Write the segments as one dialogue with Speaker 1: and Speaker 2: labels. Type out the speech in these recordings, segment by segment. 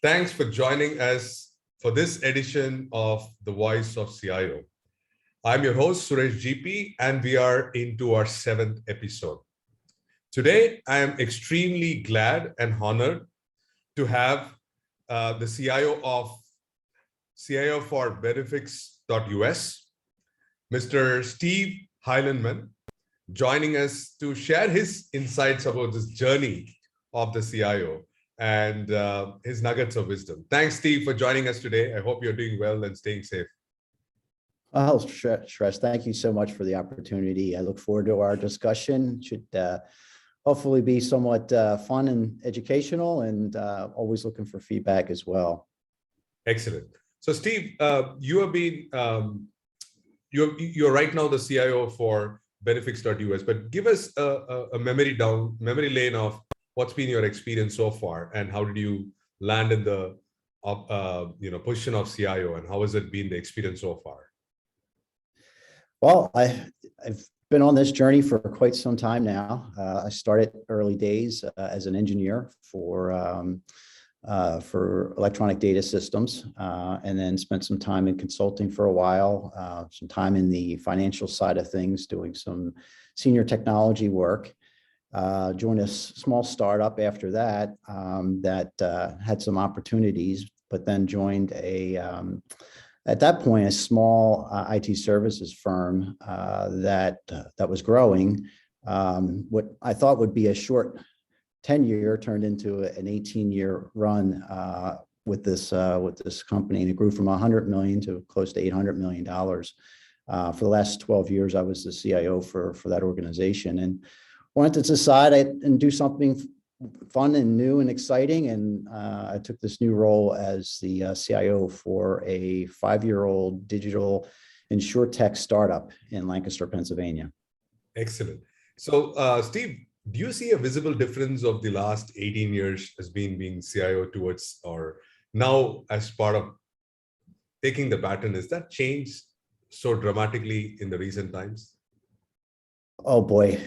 Speaker 1: Thanks for joining us for this edition of the Voice of CIO. I'm your host, SureshGP, and we are into our 7th episode. Today, I am extremely glad and honored to have the CIO for Benefix.us, Mr. Steve Heilenman, joining us to share his insights about this journey of the CIO and his nuggets of wisdom. Thanks, Steve, for joining us today. I hope you're doing well and staying safe.
Speaker 2: Well, Suresh, thank you so much for the opportunity. I look forward to our discussion. It should hopefully be somewhat fun and educational, and always looking for feedback as well.
Speaker 1: Excellent. So, Steve, you have been you're right now the CIO for Benefix.us, but give us a memory lane of what's been your experience so far, and how did you land in the position of CIO, and how has it been the experience so far?
Speaker 2: Well, I've been on this journey for quite some time now. I started early days as an engineer for electronic data systems, and then spent some time in consulting for a while, some time in the financial side of things, doing some senior technology work. Joined a small startup after that that had some opportunities, but then joined at that point, a small IT services firm that was growing. What I thought would be a short tenure turned into an 18-year run with this company, and it grew from 100 million to close to $800 million. For the last 12 years, I was the CIO for that organization, and wanted to decide and do something fun and new and exciting, and I took this new role as the CIO for a 5-year-old digital insurtech startup in Lancaster, Pennsylvania.
Speaker 1: Excellent. So, Steve, do you see a visible difference of the last 18 years as being CIO towards, or now as part of taking the baton? Has that changed so dramatically in the recent times?
Speaker 2: Oh boy,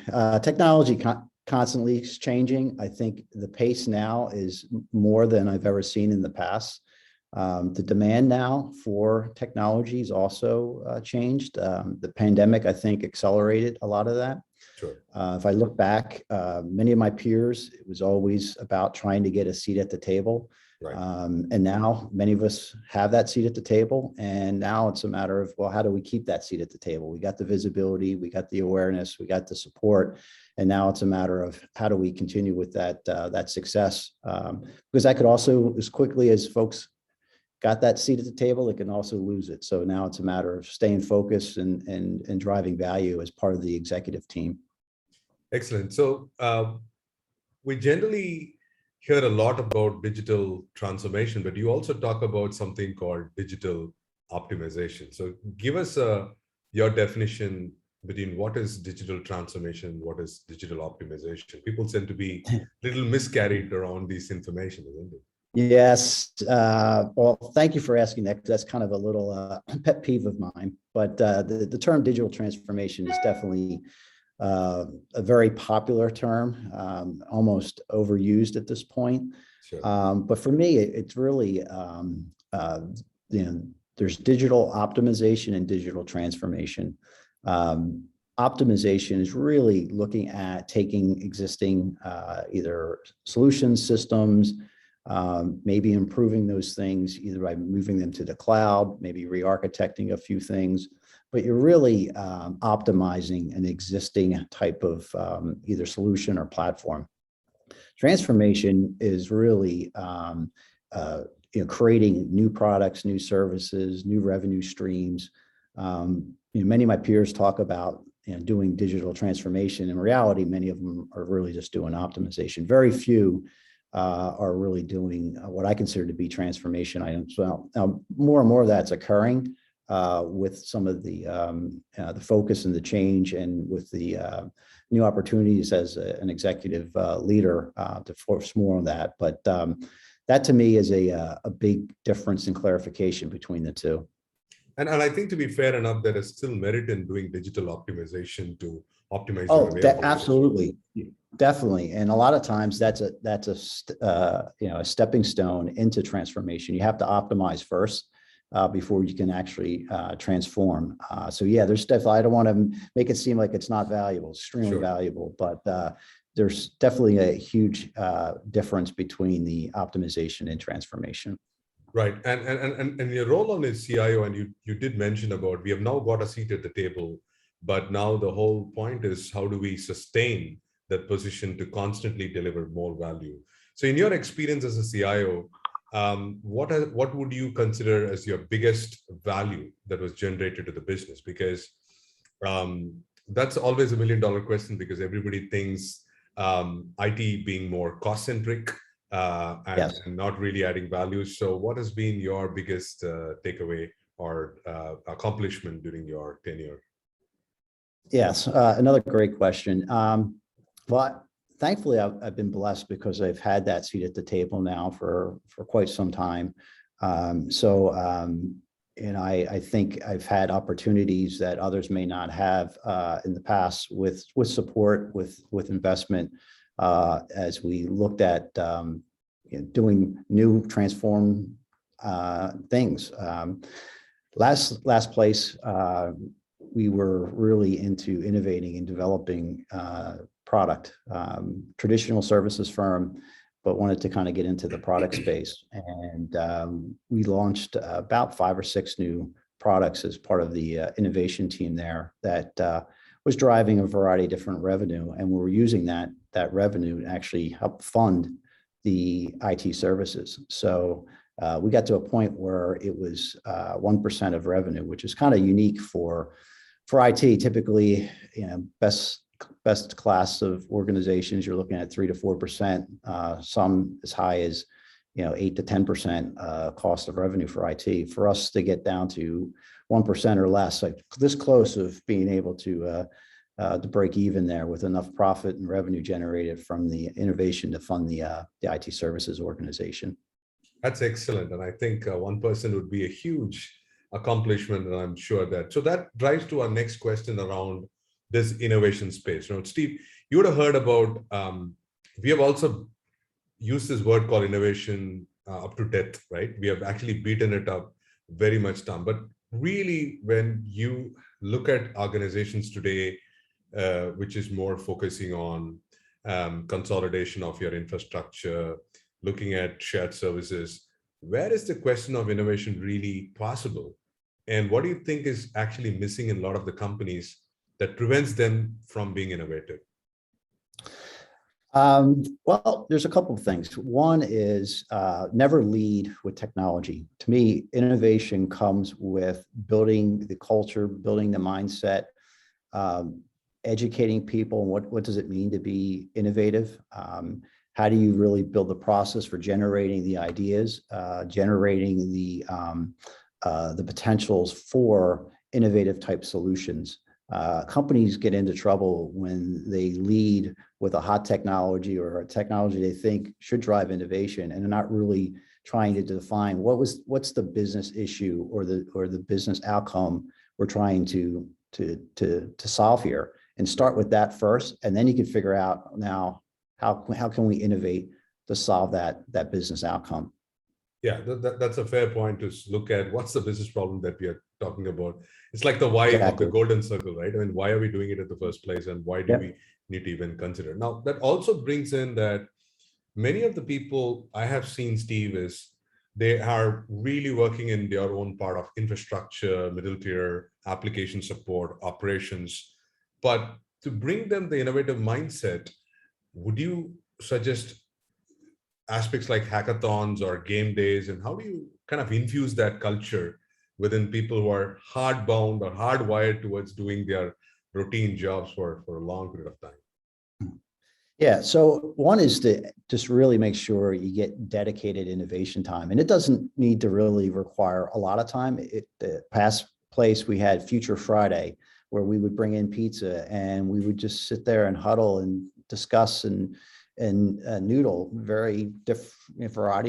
Speaker 2: technology constantly is changing. I think the pace now is more than I've ever seen in the past. The demand now for technology has also changed. The pandemic, I think, accelerated a lot of that.
Speaker 1: Sure.
Speaker 2: If I look back, many of my peers, it was always about trying to get a seat at the table.
Speaker 1: Right.
Speaker 2: And now many of us have that seat at the table, and now it's a matter of, well, how do we keep that seat at the table? We got the visibility, we got the awareness, we got the support, and now it's a matter of how do we continue with that success? Because that could also, as quickly as folks got that seat at the table, it can also lose it. So now it's a matter of staying focused and driving value as part of the executive team.
Speaker 1: Excellent. So we generally hear a lot about digital transformation, but you also talk about something called digital optimization. So give us your definition between what is digital transformation, what is digital optimization. People tend to be a little miscarried around this information, isn't it?
Speaker 2: Yes. Well, thank you for asking that, because that's kind of a little pet peeve of mine. But the term digital transformation is definitely a very popular term, almost overused at this point.
Speaker 1: Sure.
Speaker 2: But for me, it's really, there's digital optimization and digital transformation. Optimization is really looking at taking existing either solutions, systems, maybe improving those things either by moving them to the cloud, maybe re-architecting a few things, but you're really optimizing an existing type of either solution or platform. Transformation is really creating new products, new services, new revenue streams. Many of my peers talk about doing digital transformation. In reality, many of them are really just doing optimization. Very few are really doing what I consider to be transformation items. Well, now more and more of that's occurring with some of the focus and the change, and with the new opportunities as an executive leader to force more on that. But that to me is a big difference in clarification between the two.
Speaker 1: And I think, to be fair enough, there is still merit in doing digital optimization to optimize.
Speaker 2: Oh, absolutely. Definitely, and a lot of times that's a stepping stone into transformation. You have to optimize first before you can actually transform. So yeah, there's definitely. I don't want to make it seem like it's not valuable. It's extremely
Speaker 1: Sure.
Speaker 2: valuable, but there's definitely a huge difference between the optimization and transformation.
Speaker 1: Right. And your role on as CIO, and you did mention about we have now got a seat at the table, but now the whole point is how do we sustain that position to constantly deliver more value? So in your experience as a CIO, what would you consider as your biggest value that was generated to the business? Because that's always $1 million question, because everybody thinks IT being more cost centric
Speaker 2: Yes.
Speaker 1: and not really adding value. So what has been your biggest takeaway or accomplishment during your tenure?
Speaker 2: Yes, another great question. But thankfully, I've been blessed because I've had that seat at the table now for quite some time. I think I've had opportunities that others may not have in the past with support, with investment, as we looked at doing new transform things. Last place, we were really into innovating and developing product, traditional services firm, but wanted to kind of get into the product space. And we launched about 5 or 6 new products as part of the innovation team there that was driving a variety of different revenue. And we were using that revenue to actually help fund the IT services. So we got to a point where it was 1% of revenue, which is kind of unique for IT. Typically, best class of organizations, you're looking at 3 to 4%, some as high as 8 to 10% cost of revenue for IT. For us to get down to 1% or less, like this close of being able to break even there with enough profit and revenue generated from the innovation to fund the IT services organization.
Speaker 1: That's excellent. And I think 1% would be a huge accomplishment. And I'm sure so that drives to our next question around this innovation space. Steve, you would have heard about, we have also used this word called innovation up to death, right? We have actually beaten it up very much down. But really, when you look at organizations today, which is more focusing on consolidation of your infrastructure, looking at shared services, where is the question of innovation really possible? And what do you think is actually missing in a lot of the companies that prevents them from being innovative?
Speaker 2: Well, there's a couple of things. One is never lead with technology. To me, innovation comes with building the culture, building the mindset, educating people. What does it mean to be innovative? How do you really build the process for generating the ideas, generating the potentials for innovative type solutions? Companies get into trouble when they lead with a hot technology or a technology they think should drive innovation, and they're not really trying to define what's the business issue or the business outcome we're trying to solve here, and start with that first, and then you can figure out now how can we innovate to solve that business outcome.
Speaker 1: Yeah, that's a fair point, to look at what's the business problem that we are talking about. It's like the why of the golden circle, right? I mean, why are we doing it in the first place, and why do we need to even consider? Now, that also brings in that many of the people I have seen, Steve, is they are really working in their own part of infrastructure, middle tier, application support, operations. But to bring them the innovative mindset, would you suggest aspects like hackathons or game days, and how do you kind of infuse that culture within people who are hardbound or hardwired towards doing their routine jobs for a long period of time?
Speaker 2: Yeah, so one is to just really make sure you get dedicated innovation time, and it doesn't need to really require a lot of time. The past place we had Future Friday, where we would bring in pizza and we would just sit there and huddle and discuss and noodle variety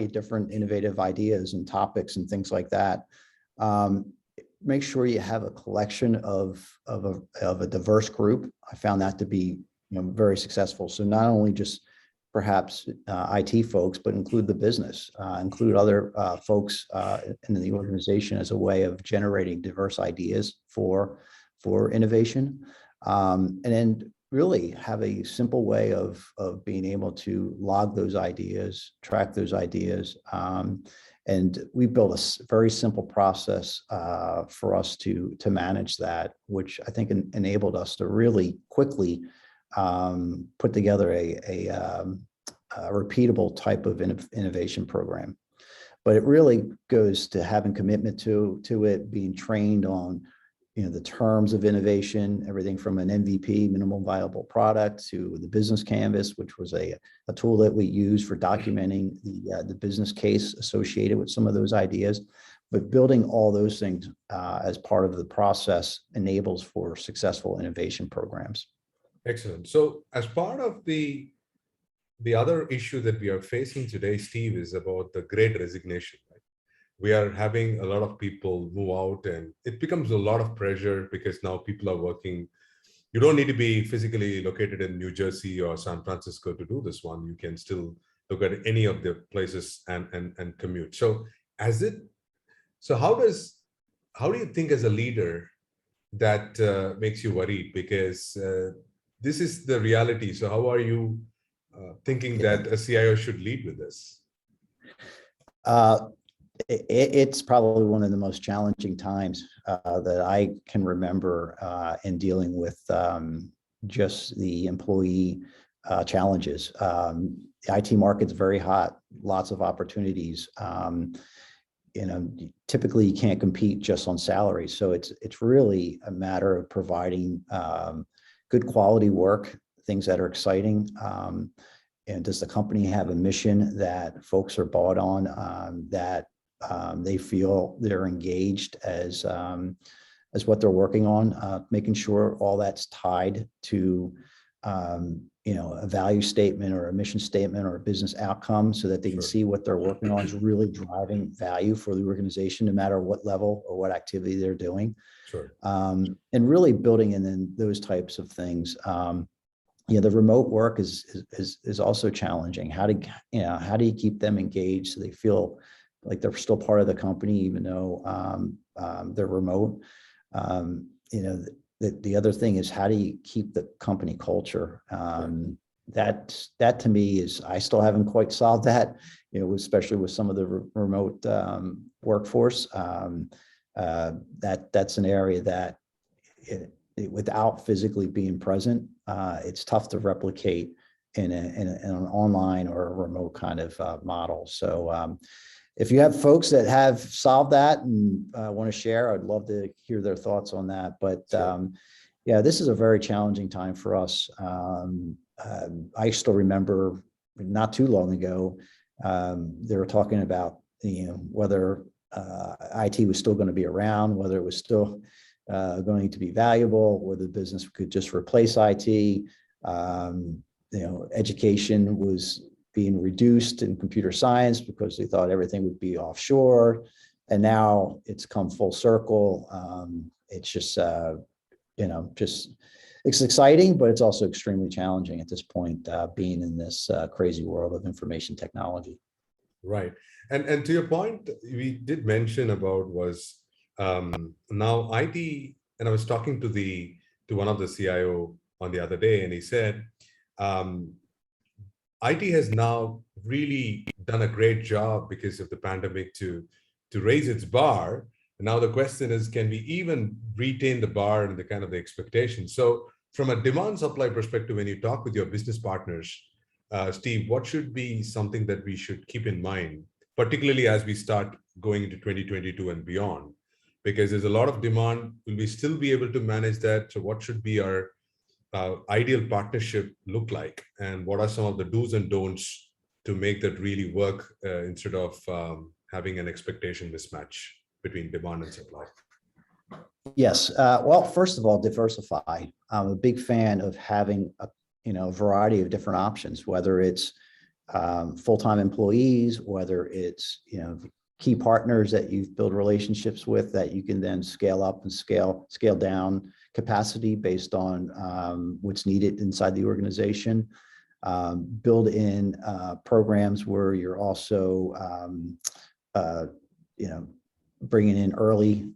Speaker 2: of different innovative ideas and topics and things like that. Make sure you have a collection of a diverse group. I found that to be very successful. So not only just perhaps IT folks, but include the business, include other folks in the organization as a way of generating diverse ideas for innovation. And then really have a simple way of being able to log those ideas, track those ideas. And we built a very simple process for us to manage that, which I think enabled us to really quickly put together a repeatable type of innovation program. But it really goes to having commitment to it, being trained on the terms of innovation, everything from an MVP, minimum viable product, to the business canvas, which was a tool that we use for documenting the business case associated with some of those ideas. But building all those things as part of the process enables for successful innovation programs.
Speaker 1: Excellent. So as part of the other issue that we are facing today, Steve, is about the Great Resignation. Right? We are having a lot of people move out, and it becomes a lot of pressure because now people are working. You don't need to be physically located in New Jersey or San Francisco to do this one. You can still look at any of the places and commute. So how do you think as a leader that makes you worried? Because this is the reality. So how are you thinking that a CIO should lead with this?
Speaker 2: It's probably one of the most challenging times that I can remember in dealing with just the employee challenges. The IT market's very hot, lots of opportunities. Typically you can't compete just on salary. So it's really a matter of providing good quality work, things that are exciting. And does the company have a mission that folks are bought on, that they feel they're engaged as what they're working on, making sure all that's tied to a value statement or a mission statement or a business outcome, so that they can see what they're working on is really driving value for the organization, no matter what level or what activity they're doing.
Speaker 1: Sure.
Speaker 2: And really building in those types of things. The remote work is also challenging. How do you keep them engaged so they feel like they're still part of the company, even though they're remote? The other thing is, how do you keep the company culture? That to me is, I still haven't quite solved that, especially with some of the remote workforce. That's an area that without physically being present, it's tough to replicate in an online or a remote kind of model. So if you have folks that have solved that and want to share, I'd love to hear their thoughts on that. But this is a very challenging time for us. I still remember not too long ago, they were talking about whether IT was still going to be around, whether it was still going to be valuable, whether the business could just replace IT. Education was being reduced in computer science because they thought everything would be offshore, and now it's come full circle. It's just it's exciting, but it's also extremely challenging at this point, being in this crazy world of information technology.
Speaker 1: Right, and to your point, we did mention about was now IT, and I was talking to one of the CIO on the other day, and he said IT has now really done a great job because of the pandemic to raise its bar. And now the question is, can we even retain the bar and the kind of the expectation? So from a demand supply perspective, when you talk with your business partners, Steve, what should be something that we should keep in mind, particularly as we start going into 2022 and beyond? Because there's a lot of demand. Will we still be able to manage that? So what should be our ideal partnership look like? And what are some of the do's and don'ts to make that really work instead of having an expectation mismatch between demand and supply?
Speaker 2: Yes. Well, first of all, diversify. I'm a big fan of having a variety of different options, whether it's full-time employees, whether it's key partners that you've built relationships with that you can then scale up and scale down capacity based on what's needed inside the organization. Build in programs where you're also, bringing in early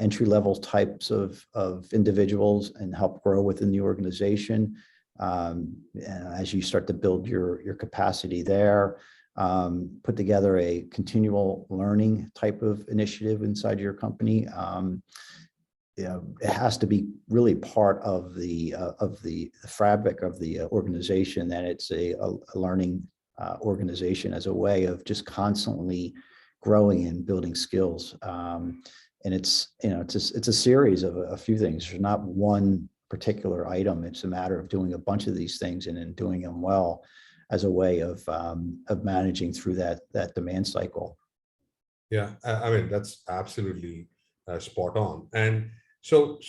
Speaker 2: entry-level types of individuals and help grow within the organization. As you start to build your capacity there, put together a continual learning type of initiative inside your company. It has to be really part of the fabric of the organization, that it's a learning organization as a way of just constantly growing and building skills. And it's a series of a few things. There's not one particular item. It's a matter of doing a bunch of these things and then doing them well as a way of managing through that demand cycle.
Speaker 1: Yeah, I mean, that's absolutely spot on. And so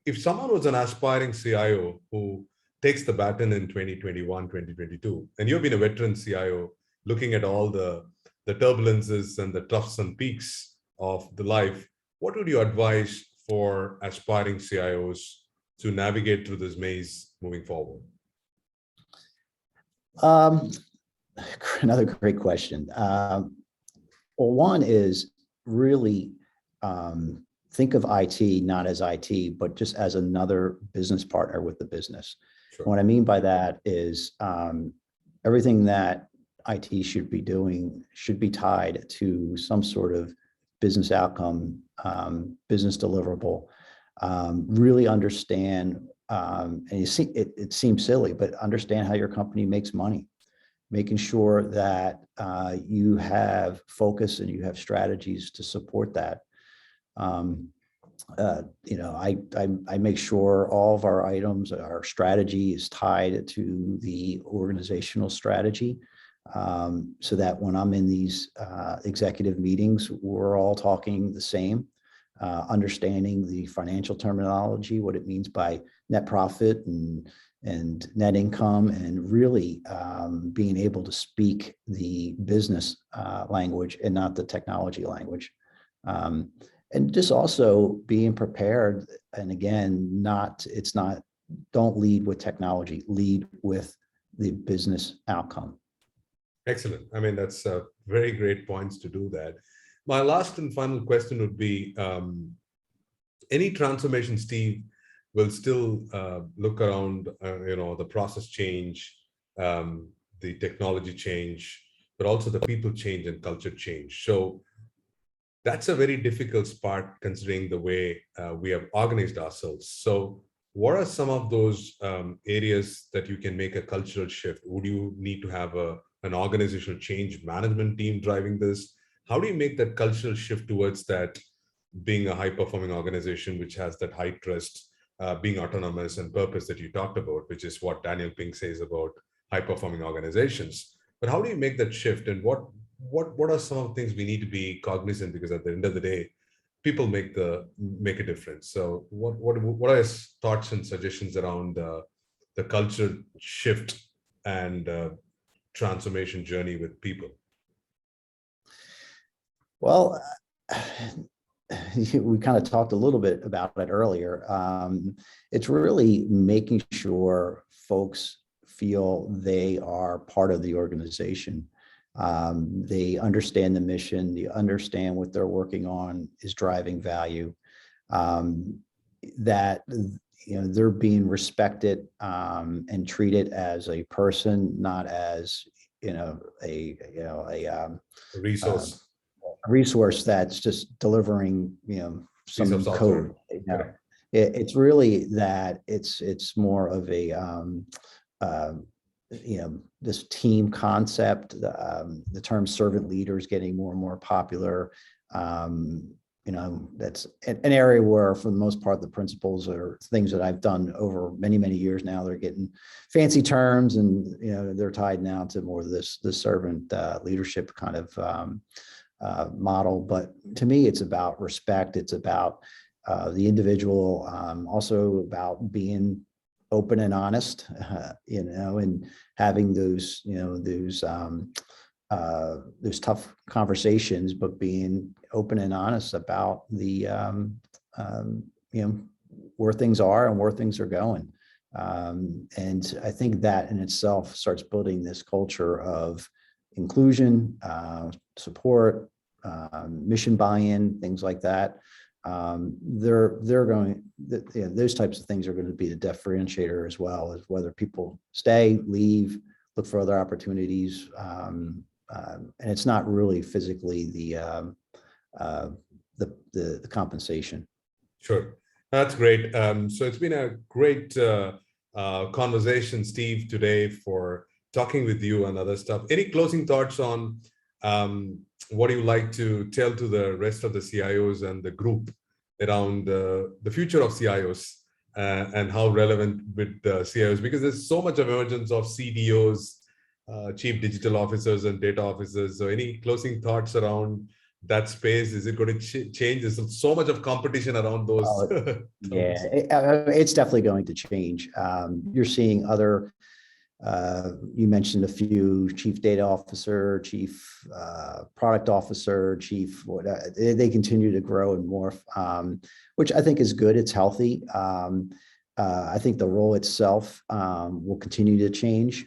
Speaker 1: if someone was an aspiring CIO who takes the baton in 2021, 2022, and you've been a veteran CIO looking at all the turbulences and the troughs and peaks of the life, what would you advise for aspiring CIOs to navigate through this maze moving forward?
Speaker 2: Another great question. Well, one is really think of IT not as IT, but just as another business partner with the business.
Speaker 1: Sure.
Speaker 2: What I mean by that is everything that IT should be doing should be tied to some sort of business outcome, business deliverable. Really understand, and you see, it seems silly, but understand how your company makes money, making sure that you have focus and you have strategies to support that. I make sure all of our items, our strategy is tied to the organizational strategy, so that when I'm in these executive meetings, we're all talking the same, understanding the financial terminology, what it means by net profit and net income, and really being able to speak the business language and not the technology language. And just also being prepared. And again, don't lead with technology, lead with the business outcome.
Speaker 1: Excellent. I mean, that's very great points to do that. My last and final question would be, any transformation, Steve, will still look around, the process change, the technology change, but also the people change and culture change. So that's a very difficult part considering the way we have organized ourselves. So what are some of those areas that you can make a cultural shift? Would you need to have an organizational change management team driving this? How do you make that cultural shift towards that being a high-performing organization, which has that high trust, being autonomous and purpose that you talked about, which is what Daniel Pink says about high-performing organizations? But how do you make that shift, and what are some of the things we need to be cognizant? Because at the end of the day, people make a difference. So what are your thoughts and suggestions around the culture shift and transformation journey with people?
Speaker 2: Well, we kind of talked a little bit about it earlier. It's really making sure folks feel they are part of the organization. They understand the mission, they understand what they're working on is driving value, that they're being respected and treated as a person, not as a resource that's just delivering some code. It's really that it's more of a this team concept. The term servant leader is getting more and more popular. That's an area where, for the most part, the principles are things that I've done over many, many years now. They're getting fancy terms, and they're tied now to more of this servant leadership kind of model. But to me, it's about respect. It's about the individual, also about being open and honest, and having those those tough conversations, but being open and honest about the where things are and where things are going. And I think that in itself starts building this culture of inclusion, support, mission buy-in, things like that. Those types of things are going to be the differentiator, as well as whether people stay, leave, look for other opportunities. And it's not really physically the compensation.
Speaker 1: Sure. That's great. So it's been a great conversation, Steve, today, for talking with you and other stuff. Any closing thoughts on what do you like to tell to the rest of the CIOs and the group around the future of CIOs and how relevant with CIOs? Because there's so much emergence of CDOs, chief digital officers and data officers. So any closing thoughts around that space? Is it going to change? There's so much of competition around those.
Speaker 2: Yeah, it's definitely going to change. You're seeing other, you mentioned a few: chief data officer, chief product officer, chief, they continue to grow and morph, which I think is good. It's healthy. I think the role itself will continue to change.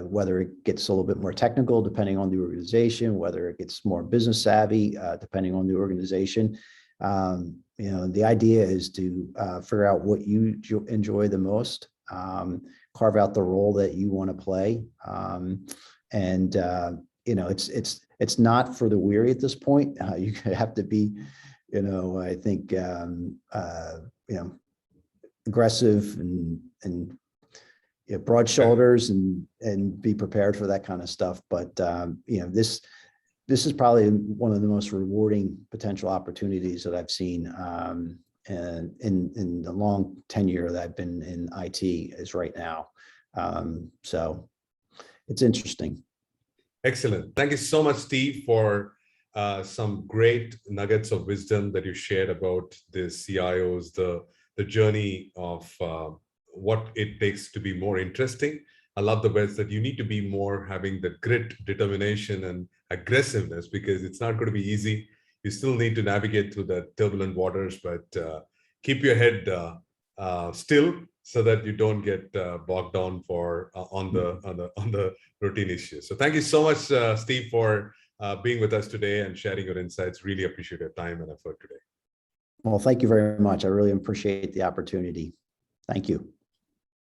Speaker 2: Whether it gets a little bit more technical depending on the organization, whether it gets more business savvy depending on the organization. The idea is to figure out what you enjoy the most, carve out the role that you want to play, and it's not for the weary at this point. You have to be, I think, aggressive and broad shoulders and be prepared for that kind of stuff. But this is probably one of the most rewarding potential opportunities that I've seen in the long tenure that I've been in IT is right now. So it's interesting.
Speaker 1: Excellent. Thank you so much, Steve, for some great nuggets of wisdom that you shared about the CIOs, the journey of what it takes to be more interesting. I love the words that you need to be more having the grit, determination, and aggressiveness, because it's not going to be easy. You still need to navigate through the turbulent waters, but keep your head still so that you don't get bogged down on the routine issues. So thank you so much, Steve, for being with us today and sharing your insights. Really appreciate your time and effort today.
Speaker 2: Well, thank you very much. I really appreciate the opportunity. Thank you.